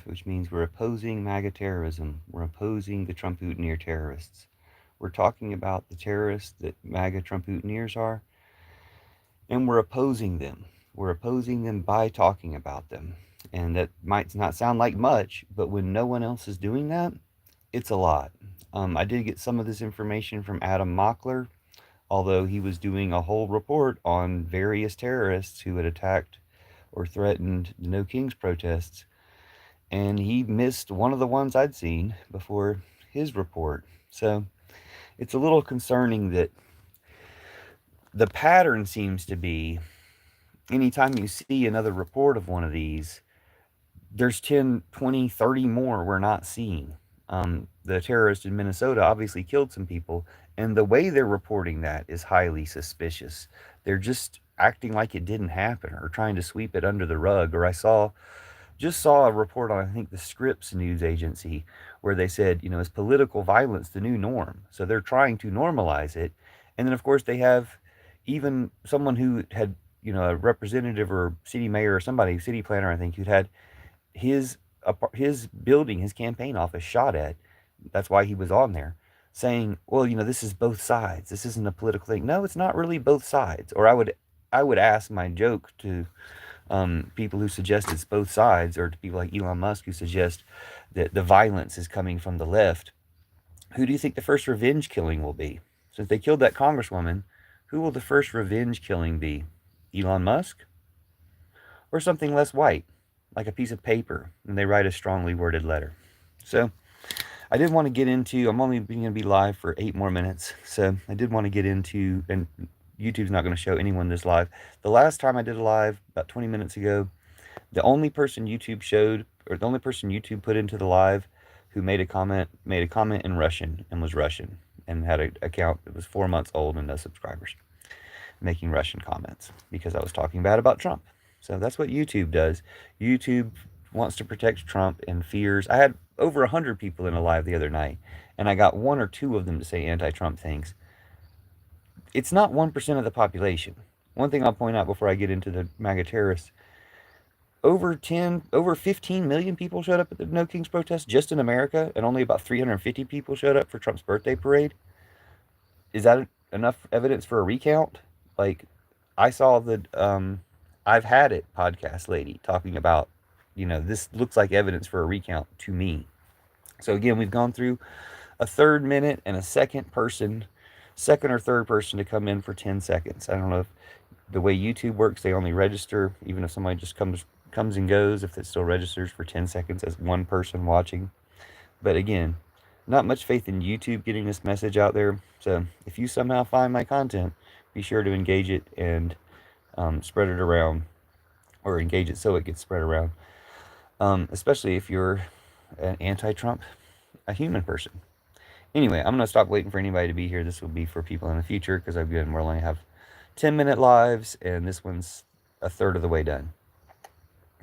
which means we're opposing MAGA terrorism. We're opposing the Trump Trump-Boutonniere terrorists. We're talking about the terrorists that MAGA Trump Trump-Boutonnieres are, and we're opposing them. We're opposing them by talking about them. And that might not sound like much, but when no one else is doing that, it's a lot. I did get some of this information from Adam Mockler, although he was doing a whole report on various terrorists who had attacked or threatened the No Kings protests, and he missed one of the ones I'd seen before his report. So it's a little concerning that the pattern seems to be anytime you see another report of one of these, there's 10, 20, 30 more we're not seeing. The terrorist in Minnesota obviously killed some people, and the way they're reporting that is highly suspicious. They're just acting like it didn't happen or trying to sweep it under the rug. Or I just saw a report on, I think, the Scripps news agency where they said, is political violence the new norm? So they're trying to normalize it. And then, of course, they have even someone who had, a representative or city mayor or somebody, city planner, I think, who'd had his his building, his campaign office shot at. That's why he was on there saying, well, this is both sides. This isn't a political thing. No, it's not really both sides. Or I would ask my joke to people who suggest it's both sides, or to people like Elon Musk who suggest that the violence is coming from the left. Who do you think the first revenge killing will be? Since they killed that congresswoman, who will the first revenge killing be? Elon Musk? Or something less white, like a piece of paper, and they write a strongly worded letter? So I did want to get into, I'm only going to be live for 8 more minutes, so I did want to get into, and YouTube's not going to show anyone this live. The last time I did a live, about 20 minutes ago, the only person YouTube showed, or the only person YouTube put into the live who made a comment in Russian and was Russian and had an account that was 4 months old and no subscribers, making Russian comments because I was talking bad about Trump. So that's what YouTube does. YouTube wants to protect Trump and fears. I had over 100 people in a live the other night, and I got 1 or 2 of them to say anti-Trump things. It's not 1% of the population. One thing I'll point out before I get into the MAGA terrorists, over 15 million people showed up at the No Kings protest just in America, and only about 350 people showed up for Trump's birthday parade. Is that enough evidence for a recount? Like, I saw the I've Had It podcast lady talking about, this looks like evidence for a recount to me. So again, we've gone through a third minute and a second or third person to come in for 10 seconds. I don't know if the way YouTube works, they only register, even if somebody just comes and goes, if it still registers for 10 seconds as one person watching. But again, not much faith in YouTube getting this message out there. So if you somehow find my content, be sure to engage it and spread it around, or engage it so it gets spread around. Especially if you're an anti-Trump, a human person. Anyway, I'm going to stop waiting for anybody to be here. This will be for people in the future, because we're only have 10-minute lives, and this one's a third of the way done.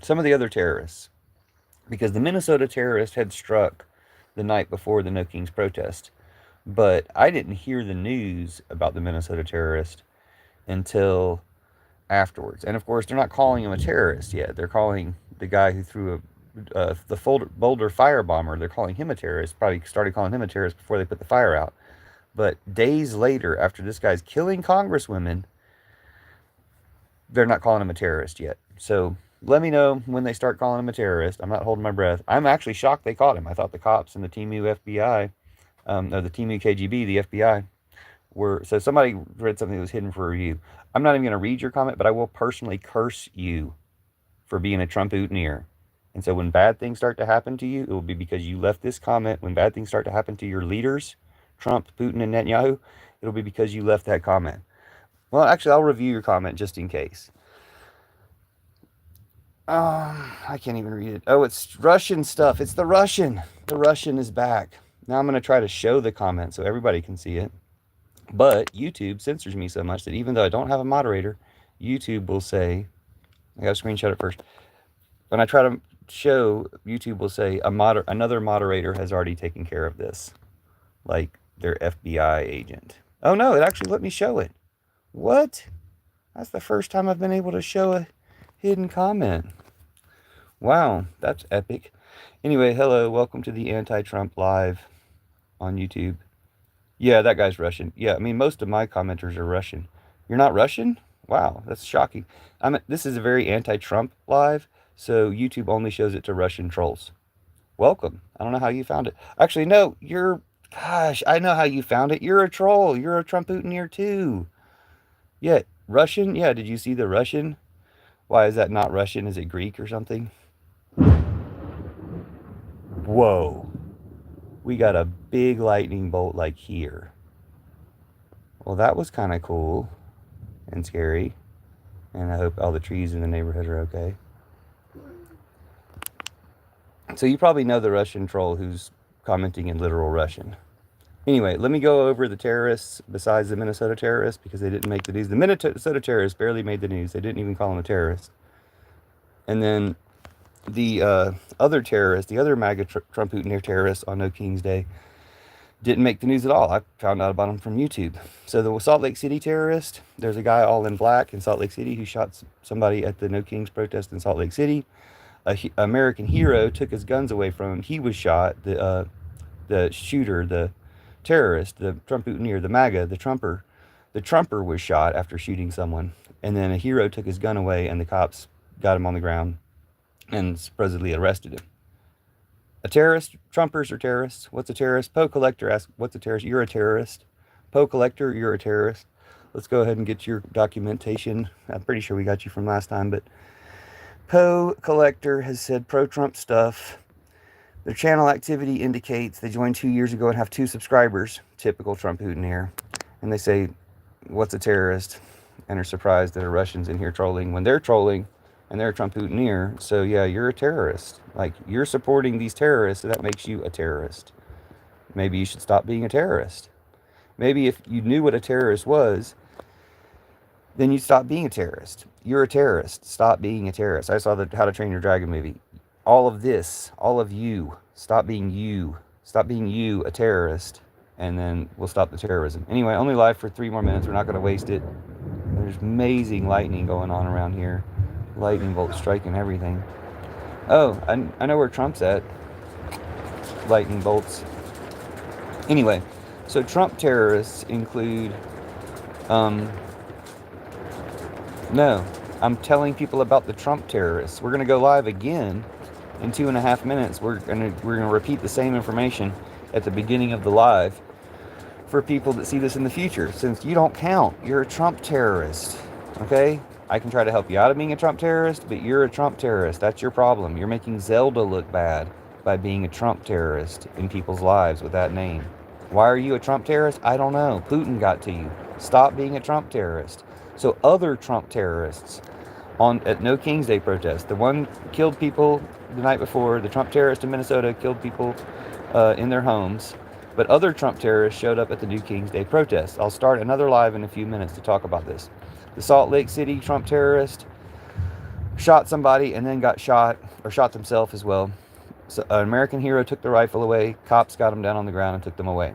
Some of the other terrorists, because the Minnesota terrorist had struck the night before the No Kings protest, but I didn't hear the news about the Minnesota terrorist until afterwards. And of course, they're not calling him a terrorist yet. They're calling the guy who threw the Boulder firebomber, they're calling him a terrorist. Probably started calling him a terrorist before they put the fire out. But days later, after this guy's killing congresswomen, they're not calling him a terrorist yet. So let me know when they start calling him a terrorist. I'm not holding my breath. I'm actually shocked they caught him. I thought the cops and the TMU FBI, or the TMU KGB, the FBI, were... So somebody read something that was hidden for review. I'm not even going to read your comment, but I will personally curse you for being a Trump-Boutonniere. And so when bad things start to happen to you, it will be because you left this comment. When bad things start to happen to your leaders, Trump, Putin, and Netanyahu, it'll be because you left that comment. Well, actually, I'll review your comment just in case. I can't even read it. Oh, it's Russian stuff. It's the Russian. The Russian is back. Now I'm going to try to show the comment so everybody can see it. But YouTube censors me so much that even though I don't have a moderator, YouTube will say... I got to screenshot it first. When I try to show, YouTube will say another moderator has already taken care of this, like their FBI agent. Oh no, it actually let me show it. What? That's the first time I've been able to show a hidden comment. Wow, that's epic. Anyway, hello, welcome to the Anti-Trump Live on YouTube. Yeah, that guy's Russian. Yeah, I mean, most of my commenters are Russian. You're not Russian? Wow, that's shocking. This is a very anti-Trump live, so YouTube only shows it to Russian trolls. Welcome. I don't know how you found it. Actually, no, gosh, I know how you found it. You're a troll. You're a Trump-Putineer too. Yeah, Russian? Yeah, did you see the Russian? Why is that not Russian? Is it Greek or something? Whoa. We got a big lightning bolt like here. Well, that was kind of cool and scary. And I hope all the trees in the neighborhood are okay. So you probably know the Russian troll who's commenting in literal Russian. Anyway, let me go over the terrorists besides the Minnesota terrorists because they didn't make the news. The Minnesota terrorists barely made the news. They didn't even call them a terrorist. And then the other terrorists, the other MAGA Trump-Putineer terrorists on No King's Day, didn't make the news at all. I found out about them from YouTube. So the Salt Lake City terrorist, there's a guy all in black in Salt Lake City who shot somebody at the No Kings protest in Salt Lake City. An American hero took his guns away from him. He was shot. The shooter, the terrorist, the Trump-Putineer, the MAGA, the Trumper was shot after shooting someone. And then a hero took his gun away and the cops got him on the ground and supposedly arrested him. A terrorist? Trumpers are terrorists. What's a terrorist? Poe Collector asks, what's a terrorist? You're a terrorist. Poe Collector, you're a terrorist. Let's go ahead and get your documentation. I'm pretty sure we got you from last time, but Poe Collector has said pro-Trump stuff. Their channel activity indicates they joined 2 years ago and have 2 subscribers. Typical Trump-Putineer. And they say, what's a terrorist? And are surprised that a Russian's in here trolling when they're trolling and they're a Trump-Putineer. So yeah, you're a terrorist. Like, you're supporting these terrorists, so that makes you a terrorist. Maybe you should stop being a terrorist. Maybe if you knew what a terrorist was, then you'd stop being a terrorist. You're a terrorist. Stop being a terrorist. I saw the How to Train Your Dragon movie. All of this, all of you, stop being you. Stop being you, a terrorist, and then we'll stop the terrorism. Anyway, only live for 3 more minutes. We're not going to waste it. There's amazing lightning going on around here. Lightning bolts striking everything. Oh, I know where Trump's at. Lightning bolts. Anyway, so Trump terrorists include... No, I'm telling people about the Trump terrorists. We're going to go live again in 2.5 minutes. We're gonna repeat the same information at the beginning of the live for people that see this in the future. Since you don't count, you're a Trump terrorist. Okay? I can try to help you out of being a Trump terrorist, but you're a Trump terrorist. That's your problem. You're making Zelda look bad by being a Trump terrorist in people's lives with that name. Why are you a Trump terrorist? I don't know. Putin got to you. Stop being a Trump terrorist. So other Trump terrorists at No King's Day protest, the one killed people the night before, the Trump terrorist in Minnesota killed people in their homes, but other Trump terrorists showed up at the New King's Day protest. I'll start another live in a few minutes to talk about this. The Salt Lake City Trump terrorist shot somebody and then got shot, or shot themselves as well. So an American hero took the rifle away, cops got him down on the ground and took them away.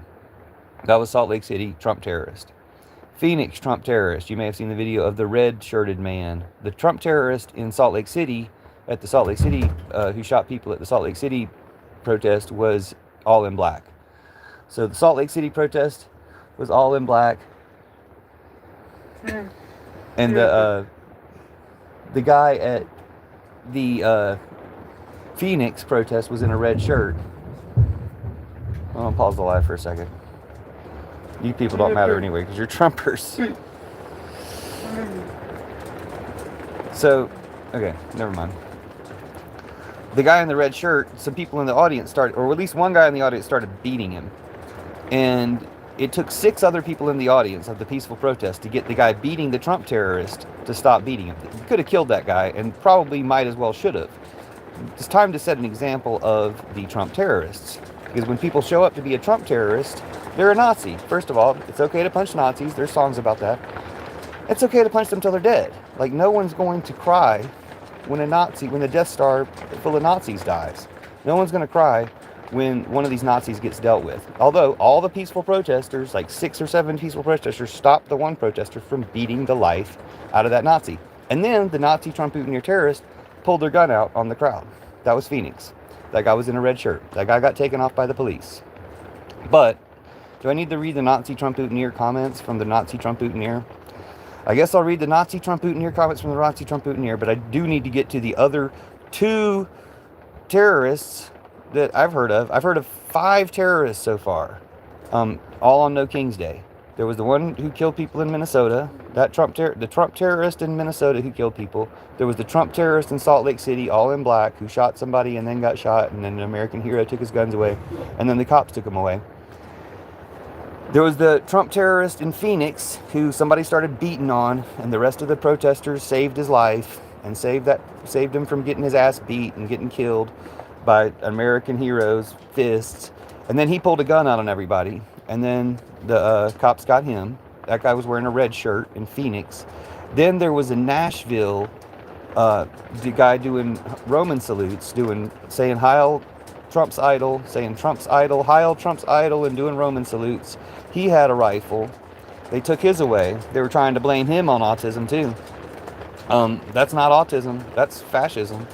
That was Salt Lake City Trump terrorist. Phoenix Trump terrorist. You may have seen the video of the red-shirted man. The Trump terrorist in Salt Lake City, at the Salt Lake City, who shot people at the Salt Lake City protest, was all in black. So the Salt Lake City protest was all in black. And the guy at the Phoenix protest was in a red shirt. I'm going to pause the live for a second. You people don't matter anyway because you're Trumpers. So, okay, never mind. The guy in the red shirt, some people in the audience started, or at least one guy in the audience started beating him. And it took 6 other people in the audience of the peaceful protest to get the guy beating the Trump terrorist to stop beating him. You could have killed that guy and probably might as well should have. It's time to set an example of the Trump terrorists. Because when people show up to be a Trump terrorist, they're a Nazi. First of all, it's okay to punch Nazis. There's songs about that. It's okay to punch them till they're dead. Like, no one's going to cry when the Death Star full of Nazis dies. No one's going to cry when one of these Nazis gets dealt with. Although, all the peaceful protesters, like 6 or 7 peaceful protesters, stopped the one protester from beating the life out of that Nazi. And then the Nazi Trump-Putineer terrorist pulled their gun out on the crowd. That was Phoenix. That guy was in a red shirt. That guy got taken off by the police. But do I need to read the Nazi Trump Boutonniere comments from the Nazi Trump Boutonniere? I guess I'll read the Nazi Trump Boutonniere comments from the Nazi Trump Boutonniere, but I do need to get to the other 2 terrorists that I've heard of. I've heard of 5 terrorists so far, all on No King's Day. There was the one who killed people in Minnesota, the Trump terrorist in Minnesota who killed people. There was the Trump terrorist in Salt Lake City, all in black, who shot somebody and then got shot, and then an American hero took his guns away, and then the cops took them away. There was the Trump terrorist in Phoenix who somebody started beating on, and the rest of the protesters saved his life and saved him from getting his ass beat and getting killed by American heroes' fists. And then he pulled a gun out on everybody, and then the cops got him. That guy was wearing a red shirt in Phoenix. Then there was in Nashville, the guy doing Roman salutes, saying Heil Trump's idol, saying Trump's idol, Heil Trump's idol, and doing Roman salutes. He had a rifle. They took his away. They were trying to blame him on autism too. That's not autism. That's fascism.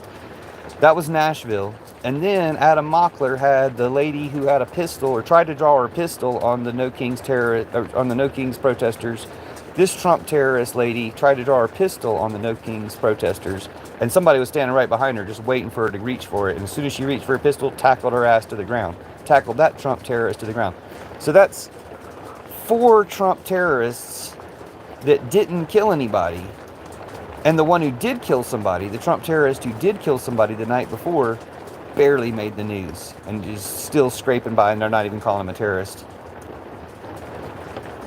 That was Nashville. And then Adam Mockler had the lady who had a pistol, or tried to draw her pistol on the No King's protesters. This Trump terrorist lady tried to draw her pistol on the No King's protesters, and somebody was standing right behind her just waiting for her to reach for it. And as soon as she reached for her pistol, tackled her ass to the ground. Tackled that Trump terrorist to the ground. So that's 4 Trump terrorists that didn't kill anybody. And the one who did kill somebody, the Trump terrorist who did kill somebody the night before, barely made the news and is still scraping by, and they're not even calling him a terrorist.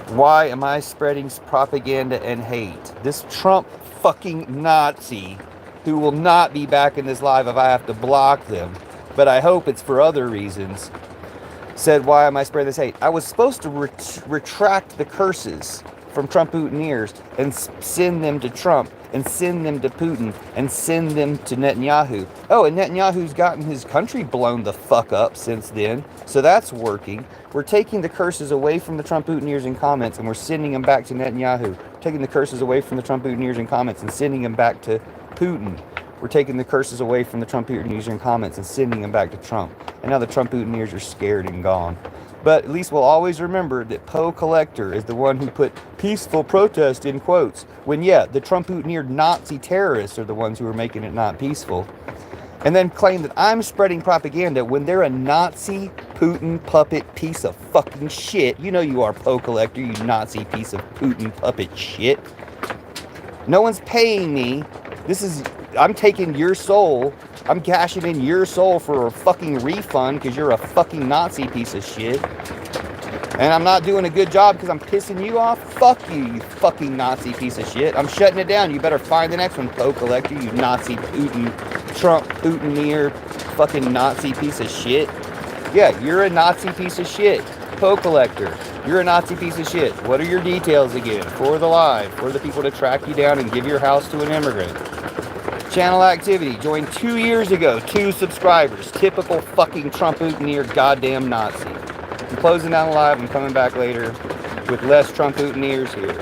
Why am I spreading propaganda and hate? This Trump fucking Nazi, who will not be back in this live if I have to block them, but I hope it's for other reasons, said, why am I spreading this hate? I was supposed to retract the curses from Trump Boutonnieres and send them to Trump and send them to Putin and send them to Netanyahu. Oh, and Netanyahu's gotten his country blown the fuck up since then, so that's working. We're taking the curses away from the Trump Boutonnieres in comments and we're sending them back to Netanyahu. Taking the curses away from the Trump Boutonnieres in comments and sending them back to Putin. We're taking the curses away from the Trump Boutonnieres in comments and sending them back to Trump. And now the Trump Boutonnieres are scared and gone. But at least we'll always remember that Poe Collector is the one who put peaceful protest in quotes. When, yeah, the Trump Boutonniere Nazi terrorists are the ones who are making it not peaceful. And then claim that I'm spreading propaganda when they're a Nazi Putin puppet piece of fucking shit. You know you are, Poe Collector, you Nazi piece of Putin puppet shit. No one's paying me. I'm taking your soul. I'm cashing in your soul for a fucking refund because you're a fucking Nazi piece of shit. And I'm not doing a good job because I'm pissing you off? Fuck you, you fucking Nazi piece of shit. I'm shutting it down. You better find the next one, Poe Collector, you Nazi Putin, Trump Boutonniere, fucking Nazi piece of shit. Yeah, you're a Nazi piece of shit. Poe Collector, you're a Nazi piece of shit. What are your details again? For the live, for the people to track you down and give your house to an immigrant. Channel activity, joined 2 years ago, 2 subscribers. Typical fucking Trump Boutonniere goddamn Nazi. I'm closing down the live. I'm coming back later with less Trump Boutonnieres here.